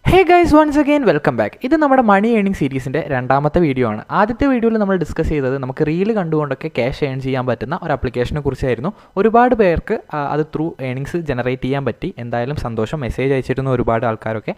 ഹേ guys once again welcome back. ഇത് നമ്മുടെ മണി earning സീരീസിൻ്റെ രണ്ടാമത്തെ വീഡിയോ ആണ്. ആദ്യത്തെ വീഡിയോയിൽ നമ്മൾ ഡിസ്കസ് ചെയ്തത് നമുക്ക് റീല് കണ്ടുകൊണ്ടൊക്കെ ക്യാഷ് ഏൺ ചെയ്യാൻ പറ്റുന്ന ഒരു ആപ്ലിക്കേഷനെ കുറിച്ചായിരുന്നു. ഒരുപാട് പേർക്ക് അത് ത്രൂ ഏണിങ്സ് ജനറേറ്റ് ചെയ്യാൻ പറ്റി. എന്തായാലും സന്തോഷം. മെസ്സേജ് അയച്ചിരുന്ന ഒരുപാട് ആൾക്കാരൊക്കെ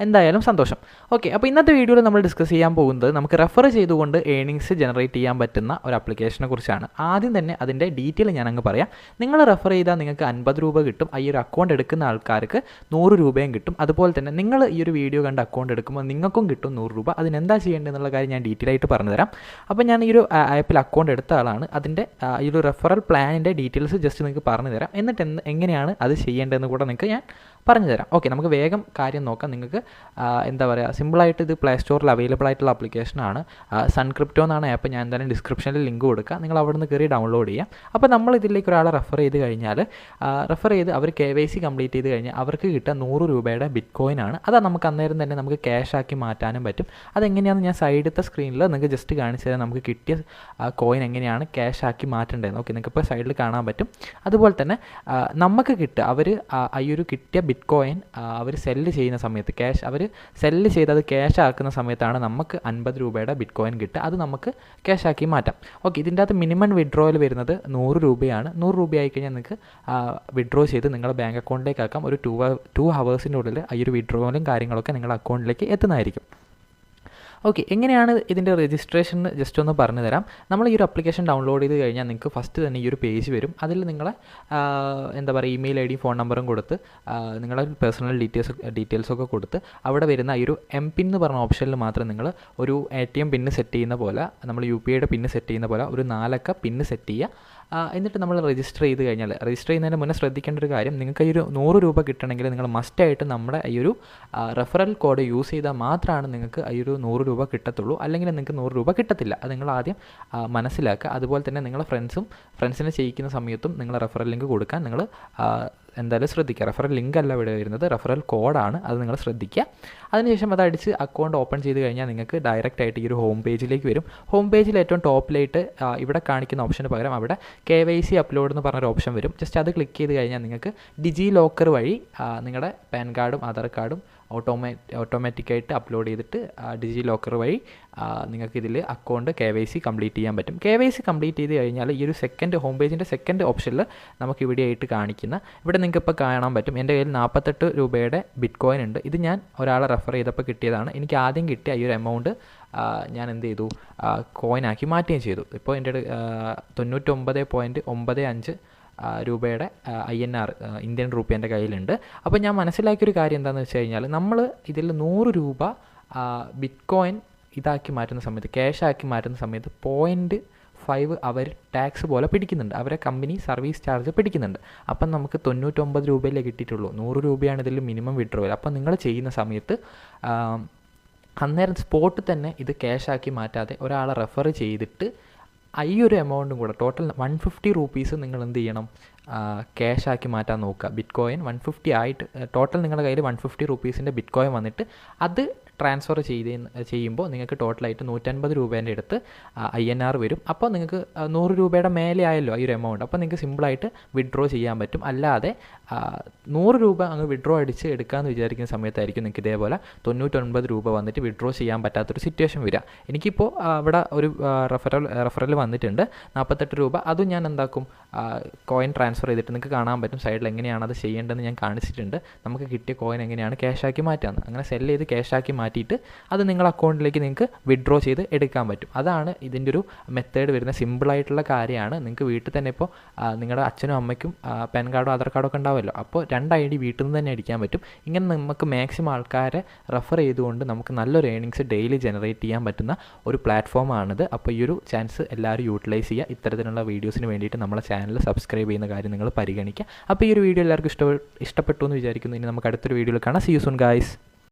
എന്തായാലും സന്തോഷം. ഓക്കെ, അപ്പോൾ ഇന്നത്തെ വീഡിയോയിൽ നമ്മൾ ഡിസ്കസ് ചെയ്യാൻ പോകുന്നത് നമുക്ക് റെഫർ ചെയ്തുകൊണ്ട് ഏണിങ്സ് ജനറേറ്റ് ചെയ്യാൻ പറ്റുന്ന ഒരു ആപ്ലിക്കേഷനെ കുറിച്ചാണ്. ആദ്യം തന്നെ അതിൻ്റെ ഡീറ്റെയിൽ ഞാൻ അങ്ങ് പറയാം. നിങ്ങൾ റെഫർ ചെയ്താൽ നിങ്ങൾക്ക് 50 രൂപ കിട്ടും. ഈ ഒരു അക്കൗണ്ട് എടുക്കുന്ന ആൾക്കാർക്ക് 100 രൂപയും കിട്ടും. അതുപോലെ തന്നെ നിങ്ങൾ ഈ ഒരു വീഡിയോ കണ്ട് അക്കൗണ്ട് എടുക്കുമ്പോൾ നിങ്ങൾക്കും കിട്ടും 100 രൂപ. അതിനെന്താ ചെയ്യേണ്ടതെന്നുള്ള കാര്യം ഞാൻ ഡീറ്റെയിൽ ആയിട്ട് പറഞ്ഞു തരാം. അപ്പോൾ ഞാൻ ഈ ഒരു ആപ്പിൽ അക്കൗണ്ട് എടുത്ത ആളാണ്. അതിൻ്റെ ഈ ഒരു റെഫറൽ പ്ലാനിൻ്റെ ഡീറ്റെയിൽസ് ജസ്റ്റ് നിങ്ങൾക്ക് പറഞ്ഞു തരാം. എന്നിട്ട് എങ്ങനെയാണ് അത് ചെയ്യേണ്ടതെന്ന് കൂടെ നിങ്ങൾക്ക് ഞാൻ പറഞ്ഞു തരാം. ഓക്കെ, നമുക്ക് വേഗം കാര്യം നോക്കാം. നിങ്ങൾക്ക് എന്താ പറയുക, സിമ്പിളായിട്ട് ഇത് പ്ലേ സ്റ്റോറിൽ അവൈലബിൾ ആയിട്ടുള്ള ആപ്ലിക്കേഷനാണ്. സൺക്രിപ്റ്റോ എന്നാണ് ആപ്പ്. ഞാൻ എന്തായാലും ഡിസ്ക്രിപ്ഷനിൽ ലിങ്ക് കൊടുക്കുക. നിങ്ങൾ അവിടെ നിന്ന് കയറി ഡൗൺലോഡ് ചെയ്യാം. അപ്പോൾ നമ്മൾ ഇതിലേക്ക് ഒരാളെ റെഫർ ചെയ്ത് കഴിഞ്ഞാൽ റെഫർ ചെയ്ത് അവർ KYC കംപ്ലീറ്റ് ചെയ്ത് കഴിഞ്ഞാൽ അവർക്ക് കിട്ടുക 100 രൂപയുടെ ബിറ്റ് കോയിൻ ആണ്. അത് നമുക്ക് അന്നേരം തന്നെ നമുക്ക് ക്യാഷ് ആക്കി മാറ്റാനും പറ്റും. അതെങ്ങനെയാണെന്ന് ഞാൻ സൈഡിലത്തെ സ്ക്രീനിൽ നിങ്ങൾക്ക് ജസ്റ്റ് കാണിച്ചു തരാം. നമുക്ക് കിട്ടിയ കോയിൻ എങ്ങനെയാണ് ക്യാഷ് ആക്കി മാറ്റേണ്ടതെന്ന്. ഓക്കെ, നിങ്ങൾക്ക് ഇപ്പോൾ സൈഡിൽ കാണാൻ പറ്റും. അതുപോലെ തന്നെ നമുക്ക് കിട്ടുക അവർ ഈ ഒരു കിട്ടിയ ബിറ്റ് കോയിൻ അവർ സെല്ല് ചെയ്യുന്ന സമയത്ത് അവർ സെല്ല് ചെയ്ത് അത് ക്യാഷ് ആക്കുന്ന സമയത്താണ് നമുക്ക് 50 രൂപയുടെ ബിറ്റ് കോയിൻ കിട്ടുക. അത് നമുക്ക് ക്യാഷ് ആക്കി മാറ്റാം. ഓക്കെ, ഇതിൻ്റെ അകത്ത് മിനിമം വിഡ്രോയിൽ വരുന്നത് 100 രൂപയാണ്. 100 രൂപ ആയിക്കഴിഞ്ഞാൽ നിങ്ങൾക്ക് വിഡ്രോ ചെയ്ത് നിങ്ങളുടെ ബാങ്ക് അക്കൗണ്ടിലേക്ക് ആക്കാം. ഒരു 2 ഹവേഴ്സിൻ്റെ ഉള്ളിൽ ഈ ഒരു വിഡ്രോയിലും കാര്യങ്ങളൊക്കെ നിങ്ങളുടെ അക്കൗണ്ടിലേക്ക് എത്തുന്നതായിരിക്കും. ഓക്കെ, എങ്ങനെയാണ് ഇതിൻ്റെ രജിസ്ട്രേഷൻ ജസ്റ്റ് ഒന്ന് പറഞ്ഞു തരാം. നമ്മൾ ഈ ഒരു ആപ്ലിക്കേഷൻ ഡൗൺലോഡ് ചെയ്ത് കഴിഞ്ഞാൽ നിങ്ങൾക്ക് ഫസ്റ്റ് തന്നെ ഈ ഒരു പേജ് വരും. അതിൽ നിങ്ങളെ എന്താ പറയുക, ഇമെയിൽ ID ഫോൺ നമ്പറും കൊടുത്ത് നിങ്ങളുടെ പേഴ്സണൽ ഡീറ്റെയിൽസൊക്കെ കൊടുത്ത് അവിടെ വരുന്ന ഈ ഒരു MPIN എന്ന് പറഞ്ഞ ഓപ്ഷനിൽ മാത്രം നിങ്ങൾ ഒരു ATM പിന്ന് സെറ്റ് ചെയ്യുന്ന പോലെ, നമ്മൾ UPIയുടെ പിന്ന് സെറ്റ് ചെയ്യുന്ന പോലെ ഒരു 4 അക്ക പിന്ന് സെറ്റ് ചെയ്യുക. എന്നിട്ട് നമ്മൾ രജിസ്റ്റർ ചെയ്ത് കഴിഞ്ഞാൽ, രജിസ്റ്റർ ചെയ്യുന്നതിന് മുന്നേ ശ്രദ്ധിക്കേണ്ട ഒരു കാര്യം, നിങ്ങൾക്ക് ഈ ഒരു 100 രൂപ കിട്ടണമെങ്കിൽ നിങ്ങൾ മസ്റ്റായിട്ട് നമ്മുടെ ഈ ഒരു റെഫറൽ കോഡ് യൂസ് ചെയ്താൽ മാത്രമാണ് നിങ്ങൾക്ക് ഈ ഒരു 100 രൂപ കിട്ടത്തുള്ളൂ. അല്ലെങ്കിൽ നിങ്ങൾക്ക് 100 രൂപ കിട്ടത്തില്ല. അത് നിങ്ങൾ ആദ്യം മനസ്സിലാക്കുക. അതുപോലെ തന്നെ നിങ്ങളുടെ ഫ്രണ്ട്സിനെ ചെയ്യിക്കുന്ന സമയത്തും നിങ്ങൾ റെഫറൽ ലിങ്ക് കൊടുക്കാൻ നിങ്ങൾ എന്തായാലും ശ്രദ്ധിക്കുക. റെഫറൽ ലിങ്ക് അല്ല ഇവിടെ വരുന്നത്, റെഫറൽ കോഡാണ്. അത് നിങ്ങൾ ശ്രദ്ധിക്കുക. അതിനുശേഷം അത് അടിച്ച് അക്കൗണ്ട് ഓപ്പൺ ചെയ്ത് കഴിഞ്ഞാൽ നിങ്ങൾക്ക് ഡയറക്റ്റ് ആയിട്ട് ഈ ഒരു ഹോം പേജിലേക്ക് വരും. ഹോം പേജിൽ ഏറ്റവും ടോപ്പിലായിട്ട് ഇവിടെ കാണിക്കുന്ന ഓപ്ഷന് പകരം അവിടെ KYC അപ്ലോഡ് എന്ന് പറഞ്ഞൊരു ഓപ്ഷൻ വരും. ജസ്റ്റ് അത് ക്ലിക്ക് ചെയ്ത് കഴിഞ്ഞാൽ നിങ്ങൾക്ക് ഡിജി ലോക്കർ വഴി നിങ്ങളുടെ പാൻ കാർഡും ആധാർ കാർഡും ഓട്ടോമാറ്റിക്കായിട്ട് അപ്ലോഡ് ചെയ്തിട്ട് ഡിജി ലോക്കർ വഴി നിങ്ങൾക്ക് ഇതിൽ അക്കൗണ്ട് KYC കംപ്ലീറ്റ് ചെയ്യാൻ പറ്റും. KYC കംപ്ലീറ്റ് ചെയ്ത് കഴിഞ്ഞാൽ ഈ ഒരു ഹോം പേജിൻ്റെ സെക്കൻഡ് ഓപ്ഷനിൽ നമുക്ക് ഇവിടെ ആയിട്ട് കാണിക്കുന്ന, ഇവിടെ നിങ്ങൾക്ക് ഇപ്പോൾ കാണാൻ പറ്റും എൻ്റെ കയ്യിൽ 48 രൂപയുടെ ബിറ്റ് കോയിൻ ഉണ്ട്. ഇത് ഞാൻ ഒരാളെ റെഫർ ചെയ്തപ്പോൾ കിട്ടിയതാണ്. എനിക്ക് ആദ്യം കിട്ടിയ ഈ ഒരു എമൗണ്ട് ഞാൻ എന്ത് ചെയ്തു, കോയിനാക്കി മാറ്റുകയും ചെയ്തു. ഇപ്പോൾ എൻ്റെ 99.95 രൂപയുടെ INR ഇന്ത്യൻ റുപ്പി എൻ്റെ കയ്യിലുണ്ട്. അപ്പോൾ ഞാൻ മനസ്സിലാക്കിയൊരു കാര്യം എന്താണെന്ന് വെച്ച് കഴിഞ്ഞാൽ, നമ്മൾ ഇതിൽ 100 രൂപ ബിറ്റ് കോയിൻ ഇതാക്കി മാറ്റുന്ന സമയത്ത്, ക്യാഷ് ആക്കി മാറ്റുന്ന സമയത്ത് 0.5 അവർ ടാക്സ് പോലെ പിടിക്കുന്നുണ്ട്. അവരെ കമ്പനി സർവീസ് ചാർജ് പിടിക്കുന്നുണ്ട്. അപ്പം നമുക്ക് 99 രൂപയിലേ കിട്ടിയിട്ടുള്ളൂ. 100 രൂപയാണ് ഇതിൽ മിനിമം വിഡ്രോവൽ. അപ്പം നിങ്ങൾ ചെയ്യുന്ന സമയത്ത് അന്നേരം സ്പോട്ട് തന്നെ ഇത് ക്യാഷ് ആക്കി മാറ്റാതെ ഒരാളെ റെഫർ ചെയ്തിട്ട് ഈ ഒരു എമൗണ്ടും കൂടെ ടോട്ടൽ 150 റുപ്പീസ് നിങ്ങൾ എന്ത് ചെയ്യണം, ക്യാഷ് ആക്കി മാറ്റാൻ നോക്കുക. ബിറ്റ് കോയിൻ 150 ആയിട്ട് ടോട്ടൽ നിങ്ങളുടെ കയ്യിൽ 150 റുപ്പീസിൻ്റെ ബിറ്റ് കോയിൻ വന്നിട്ട് അത് ട്രാൻസ്ഫർ ചെയ്യുമ്പോൾ നിങ്ങൾക്ക് ടോട്ടലായിട്ട് 150 രൂപേൻ്റെ അടുത്ത് INR വരും. അപ്പോൾ നിങ്ങൾക്ക് 100 രൂപയുടെ മേലെ ആയല്ലോ ഈ ഒരു എമൗണ്ട്. അപ്പോൾ നിങ്ങൾക്ക് സിമ്പിളായിട്ട് വിഡ്രോ ചെയ്യാൻ പറ്റും. അല്ലാതെ 100 രൂപ അങ്ങ് വിഡ്രോ അടിച്ച് എടുക്കാമെന്ന് വിചാരിക്കുന്ന സമയത്തായിരിക്കും നിങ്ങൾക്ക് ഇതേപോലെ 99 രൂപ വന്നിട്ട് വിഡ്രോ ചെയ്യാൻ പറ്റാത്തൊരു സിറ്റുവേഷൻ വരിക. എനിക്കിപ്പോൾ ഇവിടെ ഒരു റെഫറൽ വന്നിട്ടുണ്ട് 48 രൂപ. അതും ഞാൻ എന്താക്കും, കോയിൻ ട്രാൻസ്ഫർ ചെയ്തിട്ട് നിങ്ങൾക്ക് കാണാൻ പറ്റും സൈഡിൽ എങ്ങനെയാണ് അത് ചെയ്യേണ്ടതെന്ന് ഞാൻ കാണിച്ചിട്ടുണ്ട്. നമുക്ക് കിട്ടിയ കോയിൻ എങ്ങനെയാണ് ക്യാഷ് ആക്കി മാറ്റാമെന്ന്. അങ്ങനെ സെല്ല് ചെയ്ത് ക്യാഷ് ആക്കി മാറ്റിയിട്ട് അത് നിങ്ങളുടെ അക്കൗണ്ടിലേക്ക് നിങ്ങൾക്ക് വിഡ്രോ ചെയ്ത് എടുക്കാൻ പറ്റും. അതാണ് ഇതിൻ്റെ ഒരു മെത്തേഡ് വരുന്ന സിമ്പിളായിട്ടുള്ള കാര്യമാണ്. നിങ്ങൾക്ക് വീട്ടിൽ തന്നെ ഇപ്പോൾ നിങ്ങളുടെ അച്ഛനും അമ്മയ്ക്കും പാൻ കാർഡോ ആധാർ കാർഡോ ഒക്കെ ഉണ്ടാവുമല്ലോ. അപ്പോൾ 2 ID വീട്ടിൽ നിന്ന് തന്നെ അടിക്കാൻ പറ്റും. ഇങ്ങനെ നമുക്ക് മാക്സിമം ആൾക്കാരെ റെഫർ ചെയ്തുകൊണ്ട് നമുക്ക് നല്ലൊരു ഏണിങ്സ് ഡെയിലി ജനറേറ്റ് ചെയ്യാൻ പറ്റുന്ന ഒരു പ്ലാറ്റ്ഫോമാണിത്. അപ്പോൾ ഈ ഒരു ചാൻസ് എല്ലാവരും യൂട്ടിലൈസ് ചെയ്യുക. ഇത്തരത്തിലുള്ള വീഡിയോസിന് വേണ്ടിയിട്ട് നമ്മളെ ചാനൽ സബ്സ്ക്രൈബ് ചെയ്യുന്ന കാര്യം നിങ്ങൾ പരിഗണിക്കുക. അപ്പോൾ ഈ ഒരു വീഡിയോ എല്ലാവർക്കും ഇഷ്ടപ്പെട്ടു എന്ന് വിചാരിക്കുന്നു. ഇനി നമുക്ക് അടുത്തൊരു വീഡിയോയിൽ കാണാം. See you soon guys.